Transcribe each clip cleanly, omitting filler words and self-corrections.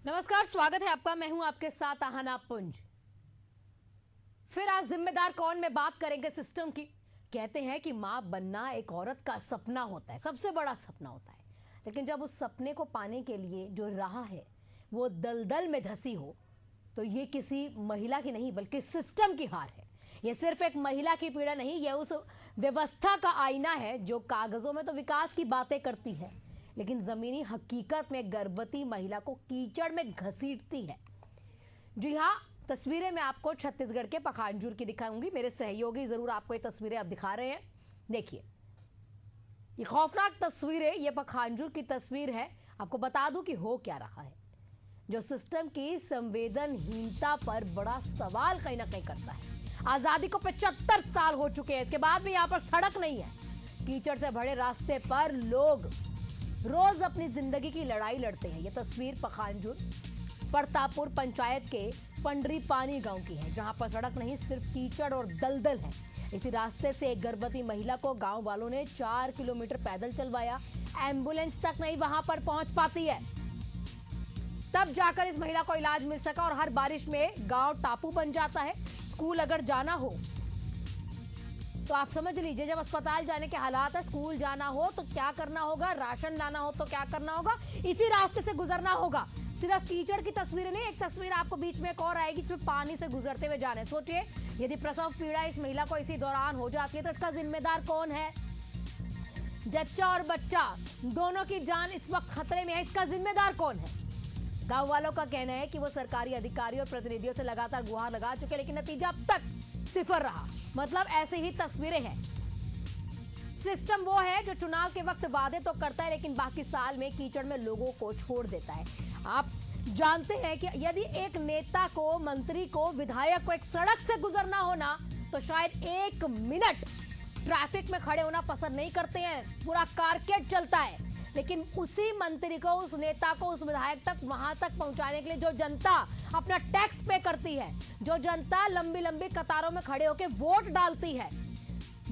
नमस्कार, स्वागत है आपका। मैं हूं आपके साथ आहना पुंज। फिर आज जिम्मेदार कौन में बात करेंगे सिस्टम की। कहते हैं कि मां बनना एक औरत का सपना होता है, सबसे बड़ा सपना होता है। लेकिन जब उस सपने को पाने के लिए जो राह है वो दलदल में धंसी हो, तो ये किसी महिला की नहीं बल्कि सिस्टम की हार है। ये सिर्फ एक महिला की पीड़ा नहीं, ये उस व्यवस्था का आईना है जो कागजों में तो विकास की बातें करती है लेकिन जमीनी हकीकत में गर्भवती महिला को कीचड़ में घसीटती है। जी हाँ, तस्वीरें मैं आपको छत्तीसगढ़ के पखांजूर की दिखाऊंगी। मेरे सहयोगी जरूर आपको ये तस्वीरें अब दिखा रहे हैं। देखिए, ये खौफनाक तस्वीरें, ये पखांजूर की तस्वीर है। आपको बता दूं कि हो क्या रहा है, जो सिस्टम की संवेदनहीनता पर बड़ा सवाल कहीं ना कहीं करता है। आजादी को 75 साल हो चुके हैं, इसके बाद भी यहां पर सड़क नहीं है। कीचड़ से भरे रास्ते पर लोग रोज अपनी जिंदगी की लड़ाई लड़ते हैं। यह तस्वीर पखांजूर प्रतापपुर पंचायत के पंडरी पानी गांव की है, जहां पर सड़क नहीं, सिर्फ कीचड़ और दलदल है। इसी रास्ते से एक गर्भवती महिला को गांव वालों ने 4 किलोमीटर पैदल चलवाया। एम्बुलेंस तक नहीं वहां पर पहुंच पाती है, तब जाकर इस महिला को इलाज मिल सका। और हर बारिश में गांव टापू बन जाता है। स्कूल अगर जाना हो तो आप समझ लीजिए, जब अस्पताल जाने के हालात है, स्कूल जाना हो तो क्या करना होगा, राशन लाना हो तो क्या करना होगा, इसी रास्ते से गुजरना होगा। सिर्फ कीचड़ की तस्वीरें नहीं, एक तस्वीर आपको बीच में एक और आएगी जिसमें पानी से गुजरते हुए जाने। सोचिए, यदि प्रसव पीड़ा इस महिला को इसी दौरान हो जाती है तो इसका जिम्मेदार कौन है। जच्चा और बच्चा दोनों की जान इस वक्त खतरे में है, इसका जिम्मेदार कौन है। गांव वालों का कहना है कि वो सरकारी अधिकारियों और प्रतिनिधियों से लगातार गुहार लगा चुके, लेकिन नतीजा अब तक सिफर रहा। मतलब ऐसे ही तस्वीरें हैं। सिस्टम वो है जो चुनाव के वक्त वादे तो करता है लेकिन बाकी साल में कीचड़ में लोगों को छोड़ देता है। आप जानते हैं कि यदि एक नेता को, मंत्री को, विधायक को एक सड़क से गुजरना हो ना, तो शायद 1 मिनट ट्रैफिक में खड़े होना पसंद नहीं करते हैं, पूरा कारकेड चलता है। लेकिन उसी मंत्री को, उस नेता को, उस विधायक तक, वहां तक पहुंचाने के लिए जो जनता अपना टैक्स पे करती है, जो जनता लंबी लंबी कतारों में खड़े होकर वोट डालती है,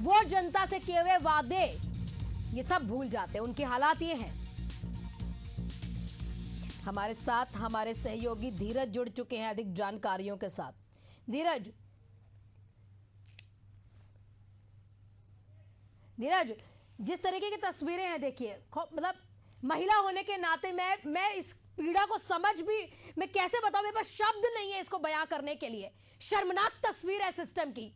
वो जनता से किए हुए वादे ये सब भूल जाते हैं। उनके हालात ये हैं। हमारे साथ हमारे सहयोगी धीरज जुड़ चुके हैं अधिक जानकारियों के साथ। धीरज, जिस तरीके की तस्वीरें हैं, देखिए, मतलब महिला होने के नाते मैं इस पीड़ा को मैं कैसे बताऊं, मेरे पास शब्द नहीं है इसको बयां करने के लिए। शर्मनाक तस्वीर है सिस्टम की।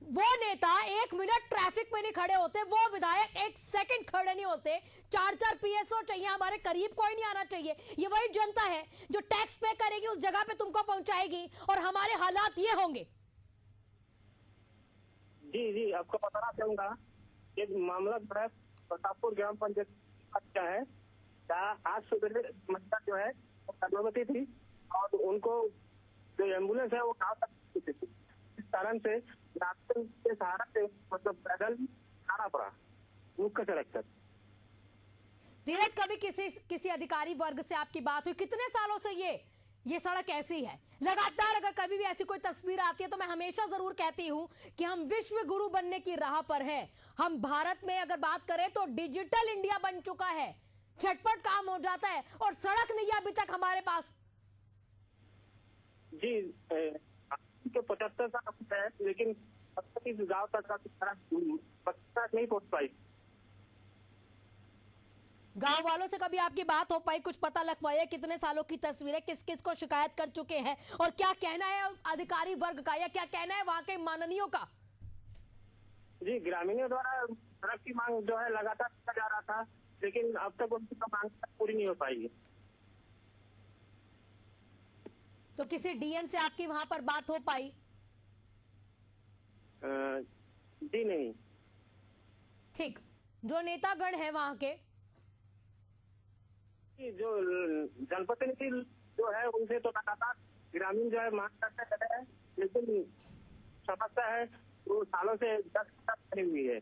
वो नेता 1 मिनट ट्रैफिक में नहीं खड़े होते, वो विधायक 1 सेकंड खड़े नहीं होते। 4-4 पीएसओ चाहिए, हमारे करीब कोई नहीं आना चाहिए। ये वही जनता है जो टैक्स पे करेगी, उस जगह पे तुमको पहुंचाएगी, और हमारे हालात ये होंगे। जी, आपको बताना चाहूंगा, ये मामला जो है प्रतापपुर ग्राम पंचायत का है, जहाँ आज सुबह महिला जो है वो गर्भवती थी और उनको जो एम्बुलेंस है वो गाँव तक थी। इस कारण से रास्ते के सहारा से मतलब पैदल आना पड़ा मुख्य सड़क तक। धीरज, कभी किसी अधिकारी वर्ग से आपकी बात हुई? कितने सालों से ये सड़क ऐसी है? लगातार अगर कभी भी ऐसी कोई तस्वीर आती है तो मैं हमेशा जरूर कहती हूं कि हम विश्व गुरु बनने की राह पर हैं। हम भारत में अगर बात करें तो डिजिटल इंडिया बन चुका है, झटपट काम हो जाता है, और सड़क नहीं है अभी तक हमारे पास। जी, 75 साल है, लेकिन अब तक इस गाँव तक नहीं पहुंच पाई। गांव वालों से कभी आपकी बात हो पाई, कुछ पता लग पाया कितने सालों की तस्वीरें, किस किस को शिकायत कर चुके हैं, और क्या कहना है अधिकारी वर्ग का, या क्या कहना है वहां के माननीयों का? जी, ग्रामीणों द्वारा सड़क की मांग जो है लगातार किया जा रहा था, लेकिन अब तक उनकी मांग पूरी नहीं हो पाई है। तो किसी डीएम से आपकी वहां पर बात हो पाई? जी नहीं। ठीक, जो नेतागण है वहां के, जो जनप्रतिनिधि जो है उनसे तो लगातार ग्रामीण जो है मांग करते रहे हैं, लेकिन समस्या है वो सालों से 10 तक बनी हुई है।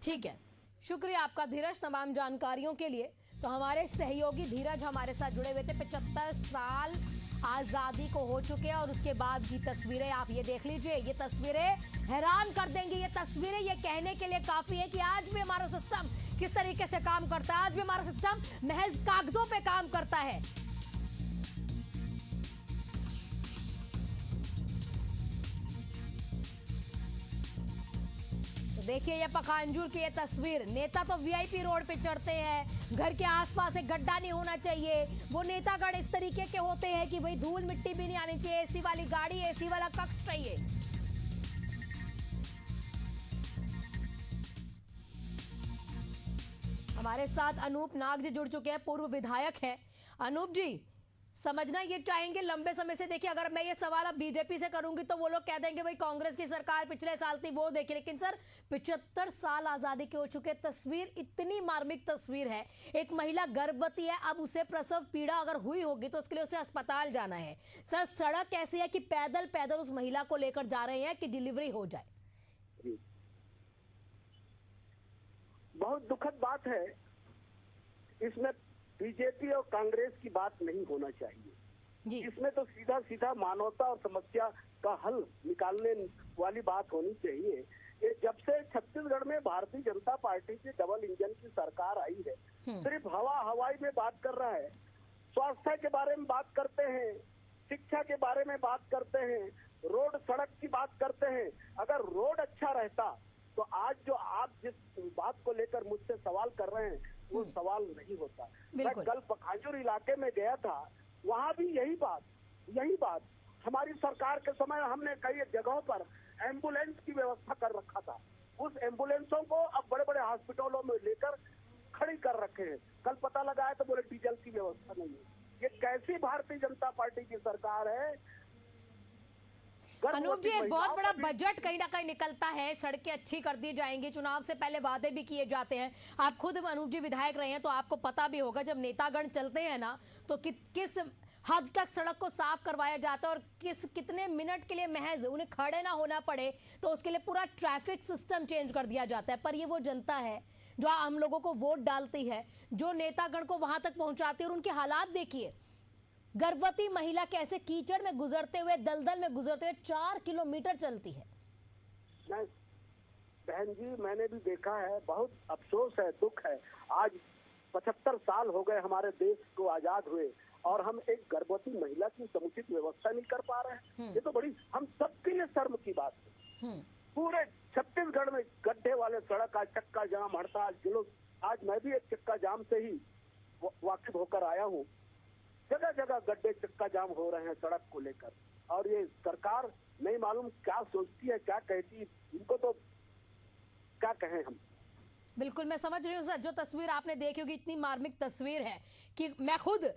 ठीक है, शुक्रिया आपका धीरज तमाम जानकारियों के लिए। तो हमारे सहयोगी धीरज हमारे साथ जुड़े हुए थे। 75 साल आजादी को हो चुके हैं और उसके बाद की तस्वीरें आप ये देख लीजिए। ये तस्वीरें हैरान कर देंगी। ये तस्वीरें ये कहने के लिए काफी है कि आज भी हमारा सिस्टम किस तरीके से काम करता है। आज भी हमारा सिस्टम महज कागजों पे काम करता है। देखिए ये पखानजूर की ये तस्वीर। नेता तो वीआईपी रोड पे चढ़ते हैं, घर के आसपास एक गड्ढा नहीं होना चाहिए। वो नेतागण इस तरीके के होते हैं कि भाई धूल मिट्टी भी नहीं आनी चाहिए, एसी वाली गाड़ी, एसी वाला कक्ष चाहिए। हमारे साथ अनूप नाग जी जुड़ चुके हैं, पूर्व विधायक हैं। अनूप जी, समझना ये चाहेंगे, लंबे समय से देखिए, अगर मैं ये सवाल अब बीजेपी से करूंगी तो वो लोग कह देंगे भाई कांग्रेस की सरकार पिछले साल थी वो देखिए। लेकिन सर 75 साल आजादी के हो चुके, तस्वीर इतनी मार्मिक तस्वीर है। एक महिला गर्भवती है, अब उसे प्रसव पीड़ा अगर हुई होगी तो उसके लिए उसे अस्पताल जाना है। सर सड़क ऐसी है कि पैदल पैदल उस महिला को लेकर जा रहे हैं कि डिलीवरी हो जाए। बहुत दुखद बात है। इसमें बीजेपी और कांग्रेस की बात नहीं होना चाहिए जी। इसमें तो सीधा सीधा मानवता और समस्या का हल निकालने वाली बात होनी चाहिए। ये जब से छत्तीसगढ़ में भारतीय जनता पार्टी की डबल इंजन की सरकार आई है, सिर्फ हवाई में बात कर रहा है। स्वास्थ्य के बारे में बात करते हैं, शिक्षा के बारे में बात करते हैं, रोड सड़क की बात करते हैं। अगर रोड अच्छा रहता तो आज जो आप जिस बात को लेकर मुझसे सवाल कर रहे हैं वो सवाल नहीं होता। मैं कल पखांजूर इलाके में गया था, वहाँ भी यही बात हमारी सरकार के समय हमने कई जगहों पर एम्बुलेंस की व्यवस्था कर रखा था। उस एम्बुलेंसों को अब बड़े बड़े हॉस्पिटलों में लेकर खड़ी कर रखे हैं। कल पता लगा है तो बोले डीजल की व्यवस्था नहीं है। ये कैसी भारतीय जनता पार्टी की सरकार है? अनूप जी, एक बहुत बड़ा बजट कहीं ना कहीं निकलता है, सड़कें अच्छी कर दी जाएंगी, चुनाव से पहले वादे भी किए जाते हैं। आप खुद अनूप जी विधायक रहे हैं तो आपको पता भी होगा जब नेतागण चलते हैं ना तो किस हद तक सड़क को साफ करवाया जाता है और कितने मिनट के लिए महज उन्हें खड़े ना होना पड़े तो उसके लिए पूरा ट्रैफिक सिस्टम चेंज कर दिया जाता है। पर ये वो जनता है जो हम लोगों को वोट डालती है, जो नेतागण को वहां तक पहुंचाती है। और उनके हालात देखिए, गर्भवती महिला कैसे कीचड़ में गुजरते हुए, दलदल में गुजरते हुए 4 किलोमीटर चलती है। बहन जी, मैंने भी देखा है, बहुत अफसोस है, दुख है। आज 75 साल हो गए हमारे देश को आजाद हुए और हम एक गर्भवती महिला की समुचित व्यवस्था नहीं कर पा रहे हैं। ये तो बड़ी हम सबके लिए शर्म की बात है। पूरे छत्तीसगढ़ में गड्ढे वाले सड़क, का चक्का जाम, हड़ताल, जुलूस। आज मैं भी एक चक्का जाम से ही वाकिफ होकर आया हूँ। जगह जगह गड्ढे, चक्का जाम हो रहे हैं सड़क को लेकर। और ये सरकार नहीं मालूम क्या सोचती है, क्या कहती है, इनको तो क्या कहें हम। बिल्कुल मैं समझ रही हूँ सर, जो तस्वीर आपने देखी होगी इतनी मार्मिक तस्वीर है कि मैं खुद,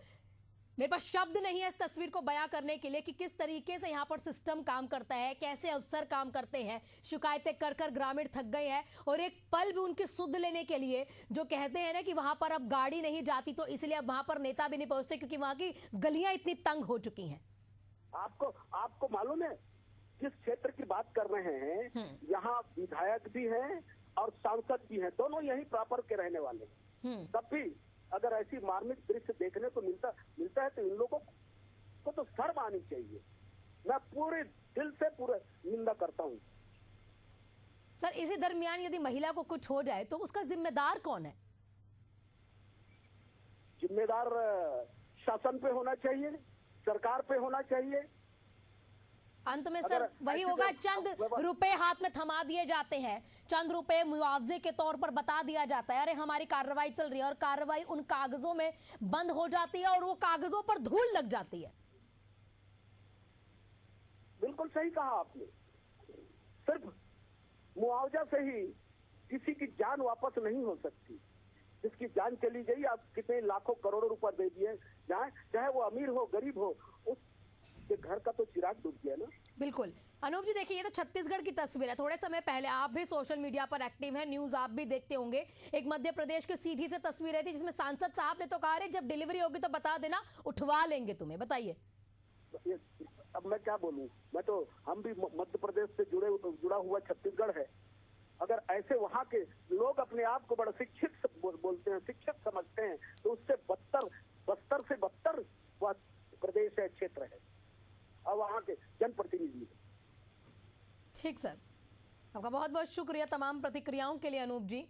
मेरे पास शब्द नहीं है इस तस्वीर को बयां करने के लिए कि किस तरीके से यहाँ पर सिस्टम काम करता है, कैसे अफसर काम करते हैं। शिकायतें कर कर ग्रामीण थक गए हैं और एक पल भी उनकी सुध लेने के लिए जो कहते हैं ना कि वहां पर अब गाड़ी नहीं जाती तो इसलिए अब वहां पर नेता भी नहीं पहुंचते क्योंकि वहां की गलियां इतनी तंग हो चुकी हैं। आपको मालूम है जिस क्षेत्र की बात कर रहे हैं, यहाँ विधायक भी हैं और सांसद भी हैं, दोनों यही प्रॉपर के रहने वाले हैं। तब भी अगर ऐसी मार्मिक दृश्य देखने को मिलता है तो इन लोगों को तो शर्म आनी चाहिए। मैं पूरे दिल से पूरे निंदा करता हूँ। सर इसी दरमियान यदि महिला को कुछ हो जाए तो उसका जिम्मेदार कौन है? जिम्मेदार शासन पे होना चाहिए, सरकार पे होना चाहिए। अंत में सर वही होगा, चंद रुपए हाथ में थमा दिए जाते हैं, चंद रुपए मुआवजे के तौर पर बता दिया जाता है अरे हमारी कार्रवाई चल रही है, और कार्रवाई उन कागजों में बंद हो जाती है और वो कागजों पर धूल लग जाती है। बिल्कुल सही कहा आपने। सिर्फ मुआवजा से ही किसी की जान वापस नहीं हो सकती। जिसकी जान चली गई, आप कितने लाखों करोड़ों रुपए दे दिए, चाहे वो अमीर हो गरीब हो, उसके घर का तो चिराग डूब गया ना। बिल्कुल। अनूप जी देखिए, ये तो छत्तीसगढ़ की तस्वीर है। थोड़े समय पहले आप भी सोशल मीडिया पर एक्टिव हैं, न्यूज आप भी देखते होंगे, एक मध्य प्रदेश की सीधी से तस्वीर थी जिसमें सांसद साहब ने तो कहा जब डिलीवरी होगी तो बता देना, उठवा लेंगे तुम्हें। बताइए अब मैं क्या बोलूं, हम भी मध्य प्रदेश से जुड़ा हुआ छत्तीसगढ़ है। अगर ऐसे वहाँ के लोग अपने आप को बड़ा शिक्षित बोलते हैं, शिक्षित समझते हैं, तो उससे बदतर से बदतर वह प्रदेश है, क्षेत्र है और वहाँ के जनप्रतिनिधि है। ठीक सर, आपका बहुत बहुत शुक्रिया तमाम प्रतिक्रियाओं के लिए अनूप जी।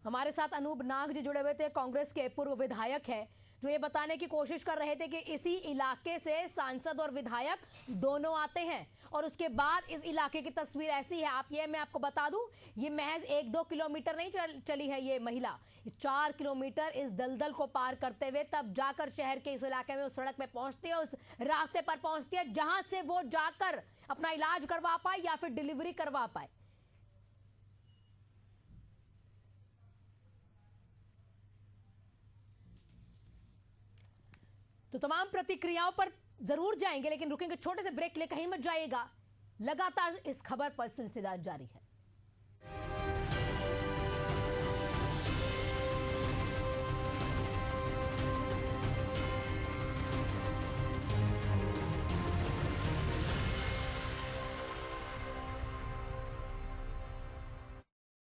हमारे साथ अनूप नाग जी जुड़े हुए थे, कांग्रेस के पूर्व विधायक है, जो ये बताने की कोशिश कर रहे थे कि इसी इलाके से सांसद और विधायक दोनों आते हैं और उसके बाद इस इलाके की तस्वीर ऐसी है। मैं आपको बता दूं, ये महज 1-2 किलोमीटर नहीं चली है ये महिला, 4 किलोमीटर इस दलदल को पार करते हुए तब जाकर शहर के इस इलाके में उस सड़क पे पहुंचती है, उस रास्ते पर पहुंचती है जहां से वो जाकर अपना इलाज करवा पाए या फिर डिलीवरी करवा पाए। तो तमाम प्रतिक्रियाओं पर जरूर जाएंगे, लेकिन रुकेंगे छोटे से ब्रेक ले, कहीं मत जाइएगा। लगातार इस खबर पर सिलसिला जारी है।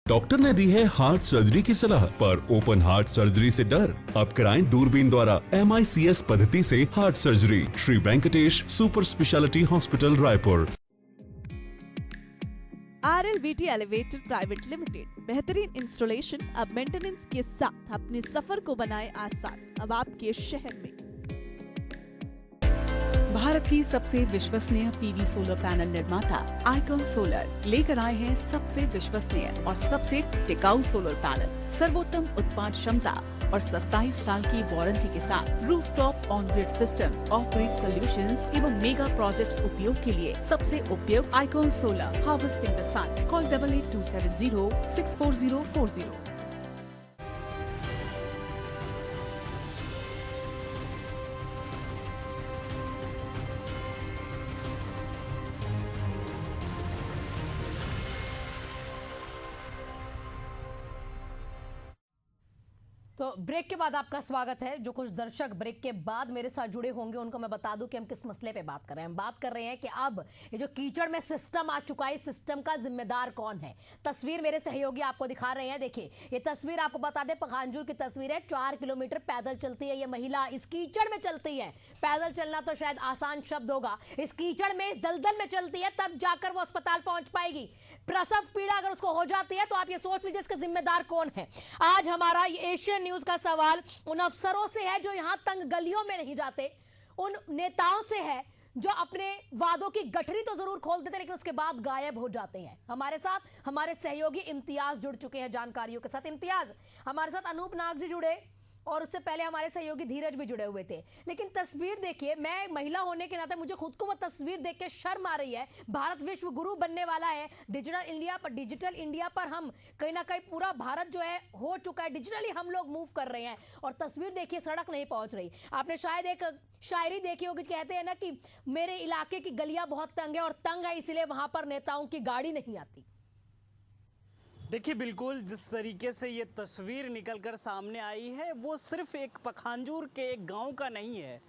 डॉक्टर ने दी है हार्ट सर्जरी की सलाह, पर ओपन हार्ट सर्जरी से डर? अब कराएं दूरबीन द्वारा MICS पद्धति से heart surgery. Shri Venkatesh super speciality hospital Raipur. RLVT elevator private limited बेहतरीन इंस्टॉलेशन अब मेंटेनेंस के साथ अपने सफर को बनाए आसान। अब आपके शहर में भारत की सबसे विश्वसनीय PV सोलर पैनल निर्माता आइकॉन सोलर लेकर आए हैं सबसे विश्वसनीय और सबसे टिकाऊ सोलर पैनल। सर्वोत्तम उत्पादन क्षमता और 27 साल की वारंटी के साथ rooftop on grid system, off grid solutions एवं मेगा प्रोजेक्ट्स उपयोग के लिए सबसे उपयुक्त Icon solar. Harvesting the sun. Call 8827064040। तो ब्रेक के बाद आपका स्वागत है। जो कुछ दर्शक ब्रेक के बाद मेरे साथ जुड़े होंगे उनको मैं बता दूं कि हम किस मसले पे बात कर रहे हैं। हम बात कर रहे हैं कि अब ये जो कीचड़ में सिस्टम आ चुका है, इस सिस्टम का जिम्मेदार कौन है। तस्वीर मेरे सहयोगी आपको दिखा रहे हैं। देखिए, ये तस्वीर आपको बता दें पखानजूर की तस्वीर है। 4 किलोमीटर पैदल चलती है ये महिला, इस कीचड़ में चलती है। पैदल चलना तो शायद आसान शब्द होगा, इस कीचड़ में, इस दलदल में चलती है, तब जाकर वो अस्पताल पहुंच पाएगी। प्रसव पीड़ा अगर उसको हो जाती है तो आप ये सोच लीजिए इसका जिम्मेदार कौन है। आज हमारा एशियन न्यूज का सवाल उन अफसरों से है जो यहां तंग गलियों में नहीं जाते, उन नेताओं से है जो अपने वादों की गठरी तो जरूर खोल देते लेकिन उसके बाद गायब हो जाते हैं। हमारे साथ हमारे सहयोगी इम्तियाज जुड़ चुके हैं जानकारियों के साथ। इम्तियाज, हमारे साथ अनूप नाग जी जुड़े और उससे पहले हमारे सहयोगी धीरज भी जुड़े हुए थे। लेकिन तस्वीर देखिए, मैं महिला होने के नाते मुझे खुद को वो तस्वीर देख के शर्म आ रही है। भारत विश्व गुरु बनने वाला है। डिजिटल इंडिया पर हम कहीं ना कहीं पूरा भारत जो है हो चुका है, डिजिटली हम लोग मूव कर रहे हैं और तस्वीर देखिए सड़क नहीं पहुंच रही। आपने शायद एक शायरी देखी होगी, कहते हैं ना कि मेरे इलाके की गलियां बहुत तंग है और तंग है इसलिए वहां पर नेताओं की गाड़ी नहीं आती। देखिए, बिल्कुल जिस तरीके से ये तस्वीर निकलकर सामने आई है वो सिर्फ एक पखानजूर के एक गांव का नहीं है।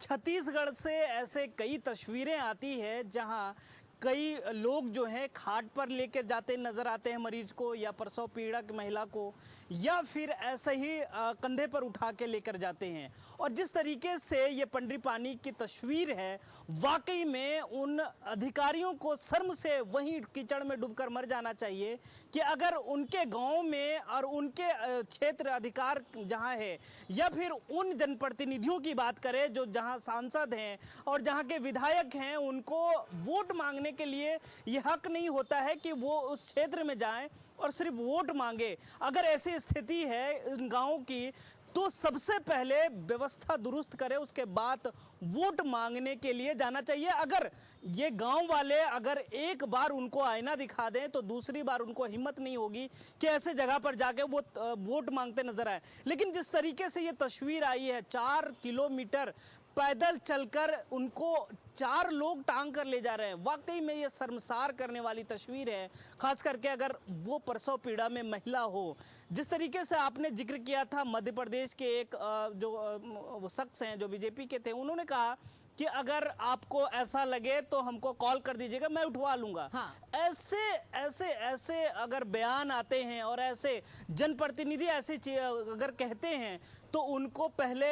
छत्तीसगढ़ से ऐसे कई तस्वीरें आती है जहां कई लोग जो हैं खाट पर लेकर जाते नजर आते हैं मरीज को, या प्रसव पीड़क महिला को, या फिर ऐसे ही कंधे पर उठा के लेकर जाते हैं। और जिस तरीके से ये पंडरीपानी की तस्वीर है, वाकई में उन अधिकारियों को शर्म से वहीं कीचड़ में डूबकर मर जाना चाहिए कि अगर उनके गांव में और उनके क्षेत्र अधिकार जहां है, या फिर उन जनप्रतिनिधियों की बात करें जो जहां सांसद हैं और जहां के विधायक हैं, उनको वोट मांगने के लिए ये हक नहीं होता है कि वो उस क्षेत्र में जाएं और सिर्फ वोट मांगे। अगर ऐसी स्थिति है इन गांवों की तो सबसे पहले व्यवस्था दुरुस्त करे, उसके बाद वोट मांगने के लिए जाना चाहिए। अगर ये गांव वाले अगर एक बार उनको आईना दिखा दें तो दूसरी बार उनको हिम्मत नहीं होगी कि ऐसे जगह पर जाके वो वोट मांगते नजर आए। लेकिन जिस तरीके से ये तस्वीर आई है, 4 किलोमीटर पैदल चलकर उनको 4 लोग टांग कर ले जा रहे हैं, वाकई में ये शर्मसार करने वाली तस्वीर है। खास करके अगर वो प्रसव पीड़ा में महिला हो। जिस तरीके से आपने जिक्र किया था मध्य प्रदेश के एक जो शख्स हैं जो बीजेपी के थे, उन्होंने कहा कि अगर आपको ऐसा लगे तो हमको कॉल कर दीजिएगा, मैं उठवा लूंगा। हाँ। ऐसे ऐसे ऐसे अगर बयान आते हैं और ऐसे जनप्रतिनिधि ऐसी अगर कहते हैं तो उनको पहले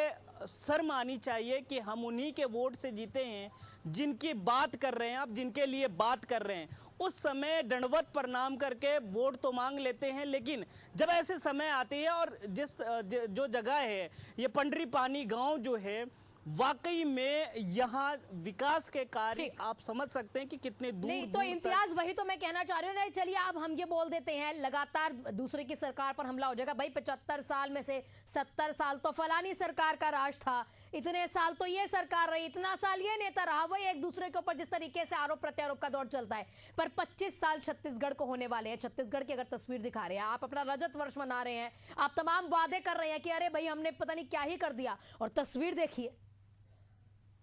शर्म आनी चाहिए कि हम उन्हीं के वोट से जीते हैं जिनकी बात कर रहे हैं, आप जिनके लिए बात कर रहे हैं। उस समय दंडवत प्रणाम करके वोट तो मांग लेते हैं, लेकिन जब ऐसे समय आती है और जो जगह है ये पंडरी पानी गांव जो है, वाकई में यहाँ विकास के कार्य आप समझ सकते हैं कि कितने दूर नहीं तो दूर इम्तियाज, वही तो मैं कहना चाह रही हूँ। नहीं चलिए, अब हम ये बोल देते हैं लगातार दूसरे की सरकार पर हमला हो जाएगा। भाई 75 साल में से 70 साल तो फलानी सरकार का राज था, इतने साल तो ये सरकार रही, इतना साल ये नेता रहा। वही एक दूसरे के ऊपर जिस तरीके से आरोप प्रत्यारोप का दौर चलता है। पर 25 साल छत्तीसगढ़ को होने वाले हैं। छत्तीसगढ़ की अगर तस्वीर दिखा रहे हैं आप, अपना रजत वर्ष मना रहे हैं, आप तमाम वादे कर रहे हैं कि अरे भाई हमने पता नहीं क्या ही कर दिया, और तस्वीर देखिए।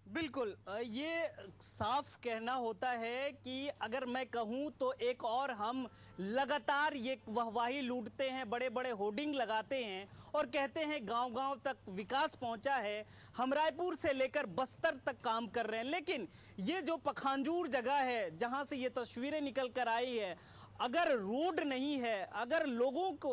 बिल्कुल, ये साफ कहना होता है कि अगर मैं कहूं तो एक और हम लगातार ये वाहवाही लूटते हैं, बड़े बड़े होर्डिंग लगाते हैं और कहते हैं गांव-गांव तक विकास पहुंचा है, हम रायपुर से लेकर बस्तर तक काम कर रहे हैं। लेकिन ये जो पखांजूर जगह है जहां से ये तस्वीरें निकल कर आई है, अगर रोड नहीं है, अगर लोगों को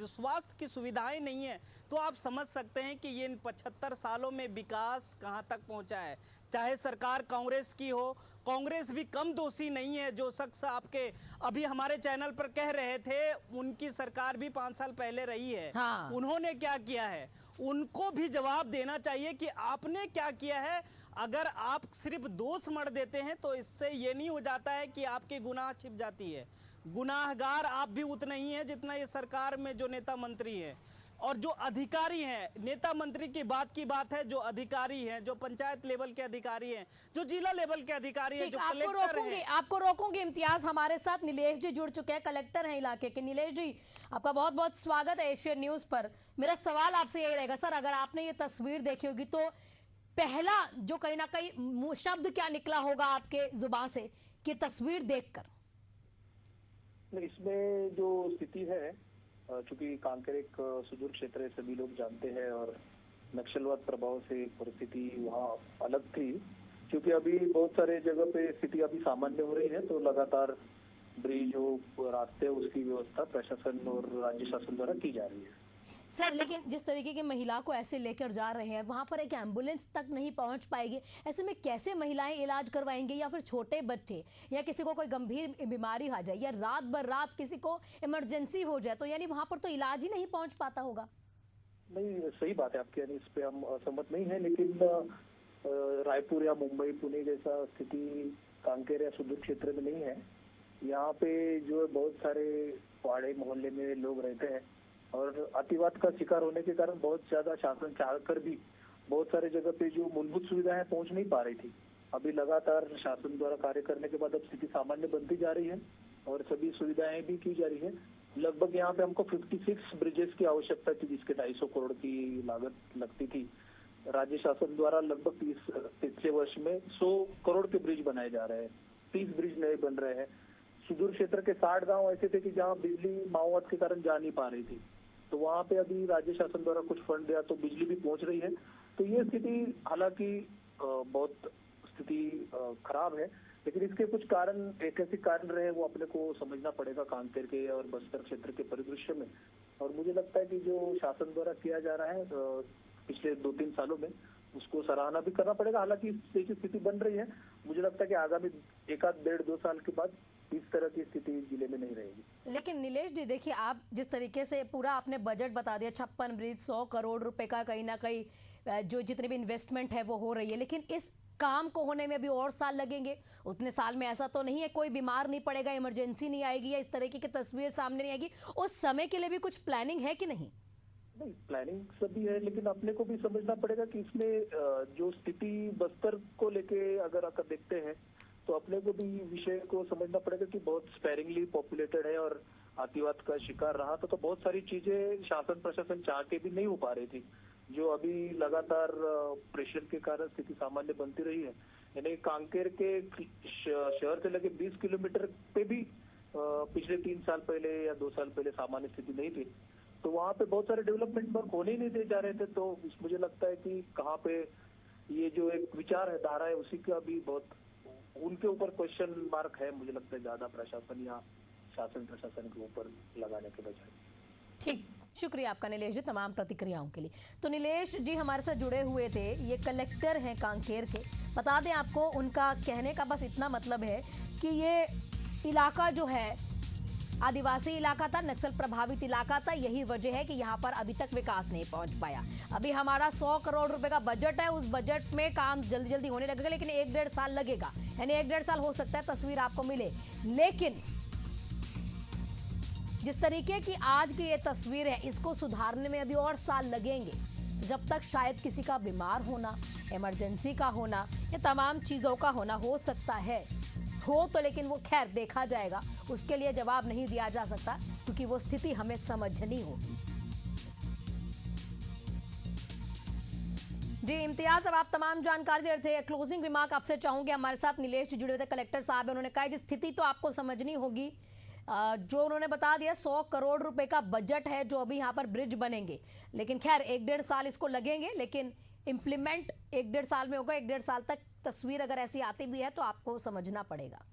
स्वास्थ्य की सुविधाएं नहीं है, तो आप समझ सकते हैं कि ये इन 75 सालों में विकास कहां तक पहुंचा है। चाहे सरकार कांग्रेस की हो, कांग्रेस भी कम दोषी नहीं है। जो शख्स आपके अभी हमारे चैनल पर कह रहे थे, उनकी सरकार भी 5 साल पहले रही है। हाँ। उन्होंने क्या किया है, उनको भी जवाब देना चाहिए कि आपने क्या किया है। अगर आप सिर्फ दोष मढ़ देते हैं तो इससे ये नहीं हो जाता है कि आपकी गुनाह छिप जाती है। गुनाहगार आप भी उतने ही हैं जितना ये सरकार में जो नेता मंत्री हैं और जो अधिकारी हैं। नेता मंत्री की बात है, जो अधिकारी हैं, जो पंचायत लेवल के अधिकारी हैं, जो जिला लेवल के अधिकारी हैं, जो कलेक्टर हैं। आपको रोकूंगी इम्तियाज। हमारे साथ नीलेश जी जुड़ चुके हैं, कलेक्टर हैं इलाके के। नीलेश जी, आपका बहुत बहुत स्वागत है एशियन न्यूज पर। मेरा सवाल आपसे यही रहेगा सर, अगर आपने ये तस्वीर देखी होगी तो पहला जो कहीं ना कहीं शब्द क्या निकला होगा आपके जुबान से कि तस्वीर देखकर? इसमें जो स्थिति है, चूंकि कांकेर एक सुदूर क्षेत्र है, सभी लोग जानते हैं, और नक्सलवाद प्रभाव से परिस्थिति वहाँ अलग थी। क्योंकि अभी बहुत सारे जगह पे स्थिति अभी सामान्य हो रही है, तो लगातार ब्रिज हो, रास्ते, उसकी व्यवस्था प्रशासन और राज्य शासन द्वारा की जा रही है। सर, लेकिन जिस तरीके की महिला को ऐसे लेकर जा रहे हैं, वहां पर एक एम्बुलेंस तक नहीं पहुंच पाएगी। ऐसे में कैसे महिलाएं इलाज करवाएंगे, या फिर छोटे बच्चे, या किसी को कोई गंभीर बीमारी आ जाए, या रात बर रात किसी को इमरजेंसी हो जाए, तो यानी वहां पर तो इलाज ही नहीं पहुंच पाता होगा। नहीं, सही बात है आपकी, यानी इस पे हम असहमत नहीं है। लेकिन रायपुर या मुंबई, पुणे जैसा स्थिति कांकेर या सुदूर क्षेत्र में नहीं है। यहाँ पे जो बहुत सारे पहाड़ी मोहल्ले में लोग रहते हैं, और अतिवाद का शिकार होने के कारण बहुत ज्यादा शासन चाहकर भी बहुत सारे जगह पे जो मूलभूत सुविधाएं पहुंच नहीं पा रही थी। अभी लगातार शासन द्वारा कार्य करने के बाद अब स्थिति सामान्य बनती जा रही है और सभी सुविधाएं भी की जा रही है। लगभग यहाँ पे हमको 56 ब्रिजेस की आवश्यकता थी, जिसके 250 करोड़ की लागत लगती थी। राज्य शासन द्वारा लगभग पिछले वर्ष में 100 करोड़ के ब्रिज बनाए जा रहे हैं, 30 ब्रिज नए बन रहे हैं। सुदूर क्षेत्र के 60 गाँव ऐसे थे कि जहाँ बिजली माओवाद के कारण जा नहीं पा रही थी, तो वहाँ पे अभी राज्य शासन द्वारा कुछ फंड दिया तो बिजली भी पहुंच रही है। तो ये स्थिति हालांकि बहुत स्थिति खराब है, लेकिन इसके कुछ कारण, ऐतिहासिक कारण रहे, वो अपने को समझना पड़ेगा कांकेर के और बस्तर क्षेत्र के परिदृश्य में। और मुझे लगता है कि जो शासन द्वारा किया जा रहा है पिछले 2-3 सालों में, उसको सराहना भी करना पड़ेगा। हालांकि इस स्थिति बन रही है, मुझे लगता है कि आगामी 1-1.5-2 साल के बाद इस तरह की स्थिति जिले में नहीं रहेगी। लेकिन नीलेश जी देखिए, आप जिस तरीके से पूरा आपने बजट बता दिया, 56 ब्रिज, 100 करोड़ रुपए का कहीं ना कहीं जो जितनी भी इन्वेस्टमेंट है वो हो रही है, लेकिन इस काम को होने में भी और साल लगेंगे। उतने साल में ऐसा तो नहीं है कोई बीमार नहीं पड़ेगा, इमरजेंसी नहीं आएगी, या इस तरीके की तस्वीर सामने नहीं आएगी। उस समय के लिए भी कुछ प्लानिंग है कि नहीं? नहीं, प्लानिंग सभी है, लेकिन अपने को भी समझना पड़ेगा कि इसमें जो स्थिति बस्तर को लेके अगर देखते हैं तो अपने को भी विषय को समझना पड़ेगा कि बहुत स्पेरिंगली पॉपुलेटेड है और अतिवाद का शिकार रहा था। तो बहुत सारी चीजें शासन प्रशासन चाह के भी नहीं हो पा रही थी, जो अभी लगातार प्रेशर के कारण स्थिति सामान्य बनती रही है। यानी कांकेर के शहर से लगे 20 किलोमीटर पे भी पिछले 3 साल पहले या 2 साल पहले सामान्य स्थिति नहीं थी। तो वहाँ पे बहुत सारे डेवलपमेंट वर्क होने ही नहीं दिए जा रहे थे। तो मुझे लगता है कि कहाँ पे ये जो एक विचार है, धारा है, उसी का भी बहुत उनके ऊपर क्वेश्चन मार्क है, मुझे लगता है ज्यादा प्रशासन या शासन प्रशासन के ऊपर लगाने के बजाय। ठीक, शुक्रिया आपका नीलेश जी तमाम प्रतिक्रियाओं के लिए। तो नीलेश जी हमारे साथ जुड़े हुए थे, ये कलेक्टर हैं कांकेर के। बता दें आपको, उनका कहने का बस इतना मतलब है कि ये इलाका जो है आदिवासी इलाका था, नक्सल प्रभावित इलाका था, यही वजह है कि यहाँ पर अभी तक विकास नहीं पहुँच पाया। अभी हमारा 100 करोड़ रुपए का बजट है, उस बजट में काम जल्दी जल्दी होने लगेगा, लेकिन 1-1.5 साल लगेगा, यानी 1-1.5 साल हो सकता है तस्वीर आपको मिले। लेकिन जिस तरीके की आज की ये तस्वीर है, इसको सुधारने में अभी और साल लगेंगे। जब तक शायद किसी का बीमार होना, इमरजेंसी का होना, या तमाम चीज़ों का होना हो सकता है, हो तो, लेकिन वो खैर देखा जाएगा, उसके लिए जवाब नहीं दिया जा सकता, क्योंकि वो स्थिति हमें समझनी होगी। जी इम्तियाज, अब आप तमाम जानकारी दे रहे थे, क्लोजिंग रिमार्क आपसे चाहूंगे। हमारे साथ नीलेश जी जुड़े हुए थे, कलेक्टर साहब है, उन्होंने कहा कि स्थिति तो आपको समझनी होगी। जो उन्होंने बता दिया 100 करोड़ रुपए का बजट है जो अभी यहाँ पर ब्रिज बनेंगे, लेकिन खैर 1-1.5 साल इसको लगेंगे, लेकिन इम्प्लीमेंट 1-1.5 साल में होगा। 1-1.5 साल तक तस्वीर अगर ऐसी आती भी है तो आपको समझना पड़ेगा।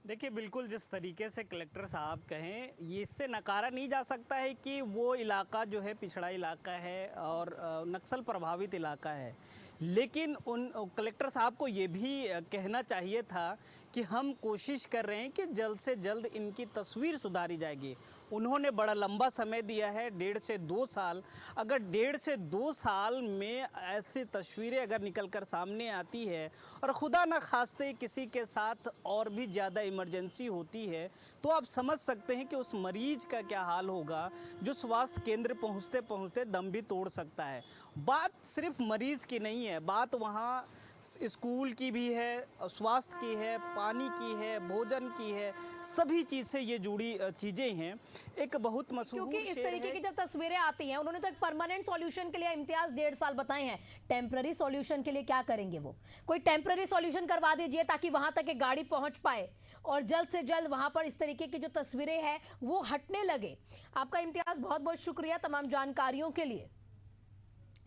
देखिए, बिल्कुल जिस तरीके से कलेक्टर साहब कहें, ये इससे नकारा नहीं जा सकता है कि वो इलाका जो है पिछड़ा इलाका है और नक्सल प्रभावित इलाका है, लेकिन उन कलेक्टर साहब को ये भी कहना चाहिए था कि हम कोशिश कर रहे हैं कि जल्द से जल्द इनकी तस्वीर सुधारी जाएगी। उन्होंने बड़ा लंबा समय दिया है, 1.5 से 2 साल। अगर 1.5 से 2 साल में ऐसी तस्वीरें अगर निकल कर सामने आती है और खुदा न खास्ते किसी के साथ और भी ज़्यादा इमरजेंसी होती है, तो आप समझ सकते हैं कि उस मरीज का क्या हाल होगा, जो स्वास्थ्य केंद्र पहुंचते पहुंचते दम भी तोड़ सकता है। बात सिर्फ मरीज की नहीं है, बात वहाँ स्कूल की भी है, स्वास्थ्य की है, पानी की है, भोजन की है, सभी चीज़ से ये जुड़ी चीज़ें हैं। एक बहुत मशहूर क्योंकि इस तरीके की जब तस्वीरें आती हैं, उन्होंने तो एक परमानेंट सॉल्यूशन के लिए इम्तियाज 1.5 साल बताए हैं, टेम्पररी सॉल्यूशन के लिए क्या करेंगे? वो कोई टेम्पररी सॉल्यूशन करवा दीजिए ताकि वहां तक एक गाड़ी पहुंच पाए और जल्द से जल्द वहां पर इस तरीके की जो तस्वीरें हैं वो हटने लगे। आपका इम्तियाज बहुत बहुत शुक्रिया तमाम जानकारियों के लिए।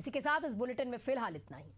इसी के साथ इस बुलेटिन में फिलहाल इतना ही।